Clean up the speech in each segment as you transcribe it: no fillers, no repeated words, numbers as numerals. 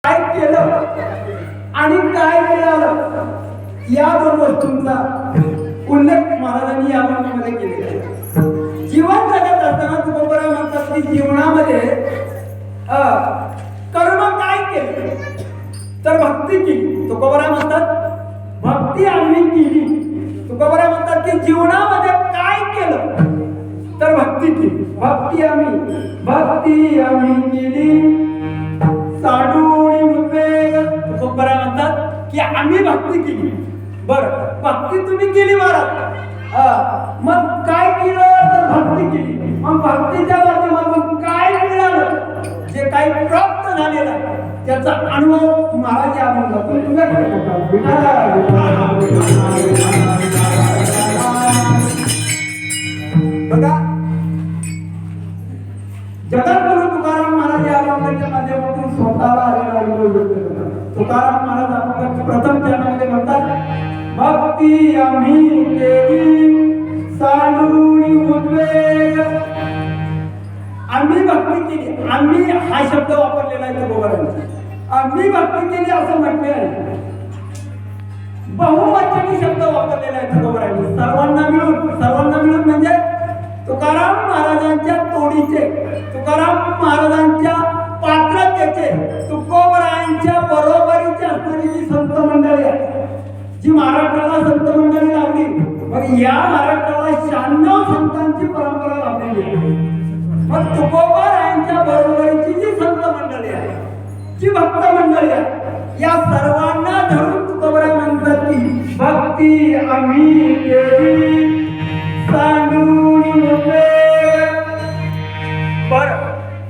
काय केलं आणि काय मिळालं या दोन वस्तूंचा उल्लेख महाराजांनी या वर्णनामध्ये केलेला आहे. जीवन जगत असताना तुकोबरा म्हणतात की जीवनामध्ये कर्म काय केले तर भक्ती केली. तुकोबरा म्हणतात भक्ती आम्ही केली. तुकोबरा म्हणतात की जीवनामध्ये काय केलं तर भक्ती केली. भक्ती आम्ही केली साडूनी उद्वेग. तुकोबरा म्हणतात की आम्ही भक्ती केली. बरं, भक्ती तुम्ही केली महाराज, मग काय केलं तर भक्ती केली. मग भक्तीच्या माध्यमातून काय मिळालं, जे काही प्राप्त झालेलं त्याचा अनुभव महाराज या अनुभवातून बघा. जगद्गुरु तुकाराम महाराज या अनुभवाच्या माध्यमातून स्वतःला आलेला अनुभव व्यक्त करतात. तुकाराम महाराज आपण प्रथम चरणामध्ये म्हणतात भक्ती आम्ही केली साडूनी उद्वेग. आम्ही भक्ती केली. आम्ही हा शब्द वापरलेला आहे तुकोबरांनी. आम्ही भक्ती केली असं म्हटले आहे. बहुवचनी शब्द वापरलेला आहे तुकोबरांनी. सर्वांना मिळून म्हणजे तुकाराम महाराजांच्या तोडीचे, तुकाराम महाराजांच्या पात्रतेचे, तुकोबरायांच्या बरोबरीची असणारी जी संत मंडळी आहे, जी महाराष्ट्राला संत मंडळी लाभली. मग या महाराष्ट्राला 96 संतांची परंपरा लाभलेली आहे. मग तुकोबरायांच्या बरोबरीची जी संत मंडळी आहे, जी भक्त मंडळी आहे, या सर्वांना धरून तुकोबरा म्हणतात की भक्ती आम्ही केली साडूनी उद्वेग. बरं,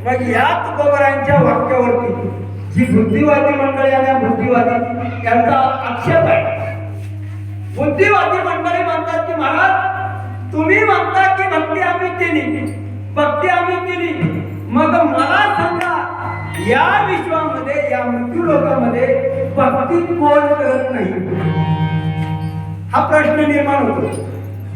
मग या तुकोबरायांच्या वाक्यावरती जी बुद्धिवादी मंडळी आणि बुद्धिवादी यांचा आक्षेप आहे. बुद्धिवादी मंडळी म्हणतात की महाराज तुम्ही म्हणता की भक्ती आम्ही केली, मग मला सांगा या विश्वामध्ये, या मृत्यू लोकांमध्ये भक्ती कोण करत नाही हा प्रश्न निर्माण होतो.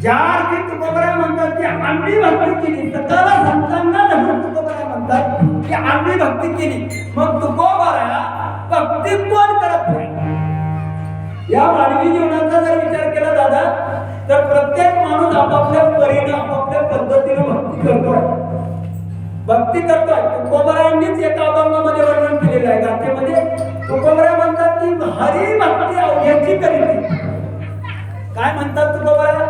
ज्या अर्थी तुकोबरा म्हणतात की आम्ही भक्ती केली, स्वतःला संतांना धरून तुकोबरा म्हणतात की आम्ही भक्ती केली, मग तुकोबरा भक्ती कोण करत नाही. या मानवी जीवनाचा जर विचार केला दादा तर प्रत्येक माणूस आपापल्या परीने आपापल्या पद्धतीने भक्ती करतोय. तुकोबरांनीच एका अभंगामध्ये वर्णन केलेलं आहे. गाथेमध्ये तुकोबरा म्हणतात की हरी भक्ती अवघ्याची करीती. काय म्हणतात तुकोबरा?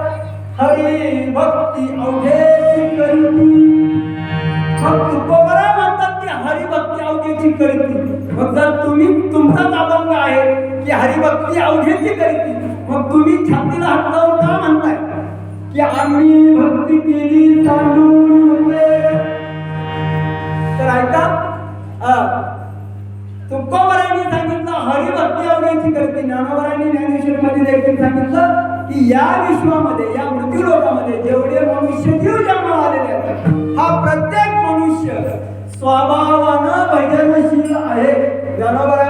हरी भक्ती अवघ्याची करीती. मग तुकोबरा म्हणतात की हरी भक्ती अवघ्याची करीती. मग जर तुम्ही तुमचाच अभंग आहे की हरिभक्ती अवघ्याची करीती, मग तुम्ही छातीला हात लावून का म्हणताय की आम्ही भक्ती केली साडूनी उद्वेग? तर ऐका, तुकोबरांनी सांगितलं हरिभक्ती अवघ्याची करीती. ज्ञानोबरांनी ज्ञानेश्वरीमध्ये देखील सांगितलं की या विश्वामध्ये, या मृत्यू लोकामध्ये जेवढे मनुष्य जीव जन्माला आलेले आहेत, हा प्रत्येक मनुष्य स्वभावानं भजनशील आहे. ज्ञानोबरा